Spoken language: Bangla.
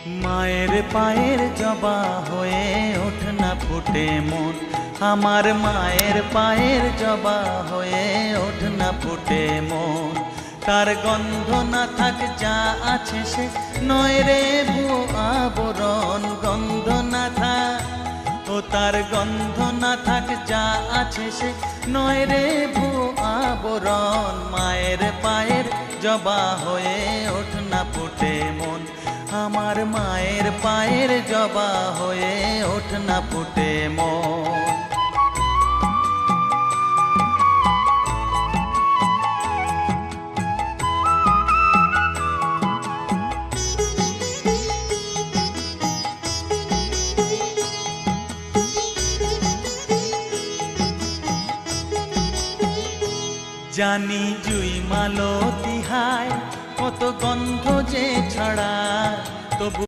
মায়ের পায়ের জবা হয়ে ওঠ না ফুটে মন, আমার মায়ের পায়ের জবা হয়ে ওঠ না ফুটে মন। তার গন্ধ না থাক যা আছে সে নয় রে ভুয়ো আবরণ, গন্ধ না থাক ও তার গন্ধ না থাক যা আছে সে নয় রে ভুয়ো আবরণ। মায়ের পায়ের জবা হয়ে ওঠ না ফুটে মন, আমার মায়ের পায়ের জবা হয়ে ওঠ না ফুটে মন। জানি জুই মালতী হায় কত গন্ধ যে ছড়ায়, তবু